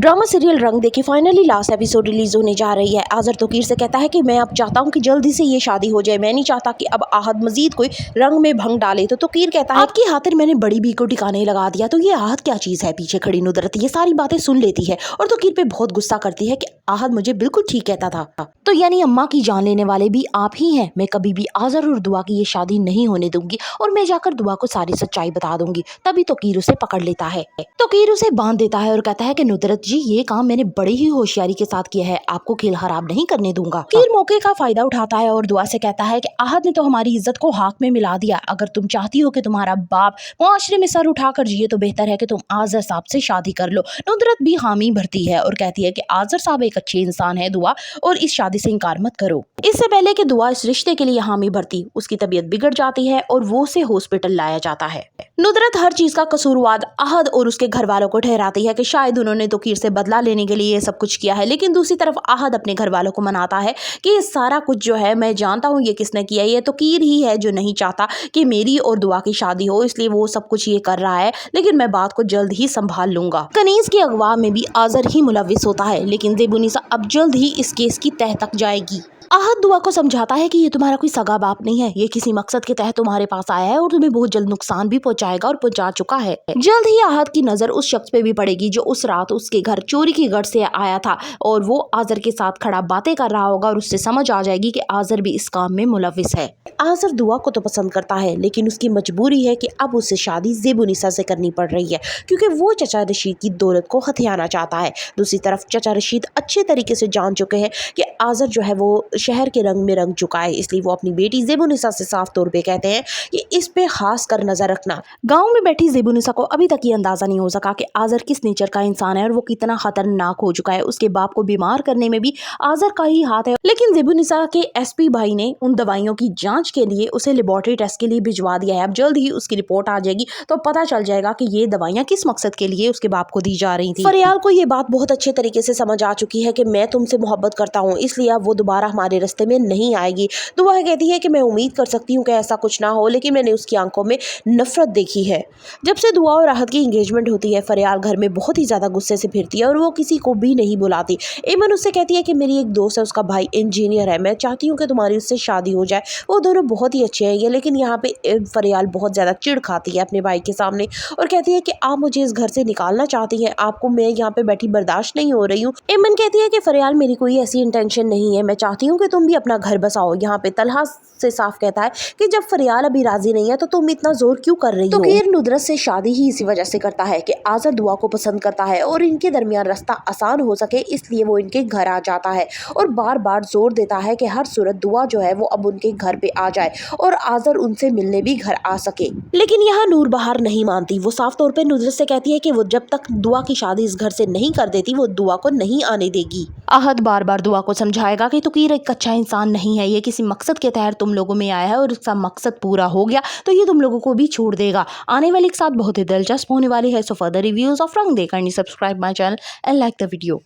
Drama serial रंग देखिए finally last episode release होने जा रही है। आज़र तोकीर से कहता है कि मैं अब चाहता हूं कि जल्दी से ये शादी हो जाए, मैं नहीं चाहता कि अब आहद मजीद कोई रंग में भंग डाले। तो तोकीर कहता है आपकी खातिर मैंने बड़ी बी को ठिकाने लगा दिया। तो ये आहद क्या चीज है? पीछे खड़ी नुदरत ये सारी बातें सुन लेती है और तोकीर पे बहुत गुस्सा करती है कि आहद मुझे बिल्कुल ठीक कहता था। तो यानी अम्मा की जान लेने वाले भी आप ही हैं। मैं कभी भी आज़र और दुआ की ये शादी नहीं होने दूंगी और मैं जाकर दुआ को सारी सच्चाई बता दूंगी। तभी तोकीर उसे पकड़ लेता है। तोकीर उसे बांध देता है और कहता है कि नुदरत जी ये काम मैंने बड़ी ही होशियारी के साथ किया है, आपको खेल खराब नहीं करने दूंगा। तोकीर मौके का फायदा उठाता है और दुआ से कहता है कि आहद ने तो हमारी इज्जत को हाथ में मिला दिया। अगर तुम चाहती हो कि तुम्हारा बाप मुआशरे में सर उठाकर जिए तो बेहतर है कि तुम आज़र साहब से शादी कर लो। नुदरत भी हामी भरती है और कहती है कि आज़र साहब एक अच्छे इंसान है दुआ, और इस शादी से इनकार मत करो। इससे पहले कि दुआ इस रिश्ते के लिए हामी भरती, उसकी तबीयत बिगड़ जाती है और वो उसे हॉस्पिटल लाया जाता है। नुदरत हर चीज का कसूरवार आहद और उसके घर वालों को ठहराती है कि शायद उन्होंने तोकीर से बदला लेने के लिए ये सब कुछ किया है। लेकिन दूसरी तरफ आहद अपने घर वालों को मनाता है कि ये सारा कुछ जो है मैं जानता हूँ ये किसने किया है, ये तोकीर ही है जो नहीं चाहता कि मेरी और दुआ की शादी हो, इसलिए वो सब कुछ ये कर रहा है, लेकिन मैं बात को जल्द ही संभाल लूंगा। कनीज की अगवा में भी आज़र ही मुलविस होता है, लेकिन ज़ेबुनिसा अब जल्द ही इस केस की तह तक जाएगी। आहद दुआ को समझाता है कि ये तुम्हारा कोई सगा बाप नहीं है, ये किसी मकसद के तहत तुम्हारे पास आया है और तुम्हें बहुत जल्द नुकसान भी पहुंचाएगा और पहुंचा चुका है। जल्द ही आहद की नजर उस शख्स पे भी पड़ेगी जो उस रात उसके घर चोरी की गढ़ से आया था और वो आज़र के साथ खड़ा बातें कर रहा होगा और उससे समझ आ जाएगी कि आज़र भी इस काम में मुलविस है। आज़र दुआ को तो पसंद करता है, लेकिन उसकी मजबूरी है कि अब उसे शादी ज़ेबुनिसा से करनी पड़ रही है क्योंकि वो चचा रशीद की दौलत को हथियाना चाहता है। दूसरी तरफ चचा रशीद अच्छे तरीके से जान चुके हैं कि आज़र जो है वो शहर के रंग में रंग चुका है, इसलिए वो अपनी बेटी ज़ेबुनिसा से साफ तौर पे कहते हैं कि इस पे खास कर नजर रखना। गांव में बैठी ज़ेबुनिसा को अभी तक ये अंदाजा नहीं हो सका कि आज़र किस नेचर का इंसान है और वो कितना खतरनाक हो चुका है। उसके बाप को बीमार करने में भी आज़र का ही हाथ है, लेकिन ज़ेबुनिसा के एसपी भाई ने उन दवाइयों की जांच के लिए उसे लेबोरेटरी टेस्ट के लिए भिजवा दिया है। अब जल्द ही उसकी रिपोर्ट आ जाएगी तो पता चल जाएगा कि ये दवाइयां किस मकसद के लिए उसके बाप को दी जा रही थी। फरियाल को ये बात बहुत अच्छे तरीके से समझ आ चुकी है कि मैं तुमसे मोहब्बत करता हूँ, इसलिए अब वो दोबारा हमारे रास्ते में नहीं आएगी। दुआ कहती है कि मैं उम्मीद कर सकती हूँ कि ऐसा कुछ ना हो, लेकिन मैंने उसकी आंखों में नफरत देखी है। जब से दुआ और आहद की एंगेजमेंट होती है फरियाल घर में बहुत ही ज्यादा गुस्से से फिरती है और वो किसी को भी नहीं बुलाती। एमन उससे कहती है कि मेरी एक दोस्त है, उसका भाई इंजीनियर है, मैं चाहती हूँ कि तुम्हारी उससे शादी हो जाए, वो दोनों बहुत ही अच्छे हैं। लेकिन यहाँ पे फरियाल बहुत ज्यादा चिढ़ खाती है अपने भाई के सामने और कहती है कि आप मुझे इस घर से निकालना चाहती हैं, आपको मैं यहाँ पे बैठी बर्दाश्त नहीं हो रही हूँ। एमन कहती है कि फरियाल मेरी कोई ऐसी इंटेंशन नहीं है, मैं चाहती हूँ कि तुम भी अपना घर बसाओ। यहाँ पे तलहा से साफ कहता है कि जब फरियाल अभी राजी नहीं है तो तुम इतना जोर क्यों कर रही हो। तोकीर नुदरत से शादी ही इसी वजह से करता है कि आज़र दुआ को पसंद करता है और इनके दरमियान रास्ता आसान हो सके, इसलिए वो इनके घर आ जाता है और बार बार जोर देता है कि हर सूरत दुआ जो है वो अब उनके घर पे आ जाए और आज़र उनसे मिलने भी घर आ सके। लेकिन यहाँ नूर बहार नहीं मानती, वो साफ तौर पे नुदरत से कहती है कि वो जब तक दुआ की शादी इस घर से नहीं कर देती वो दुआ को नहीं आने देगी। आहद बार बार दुआ को समझाएगा कि तोकीर एक अच्छा इंसान नहीं है, ये किसी मकसद के तहत तुम लोगों में आया है और उसका मकसद पूरा हो गया तो ये तुम लोगों को भी छोड़ देगा। आने वाले के साथ बहुत ही दिलचस्प होने वाली है। सो फर्दर रिव्यूज ऑफ रंग देखकर subscribe my channel and like the video.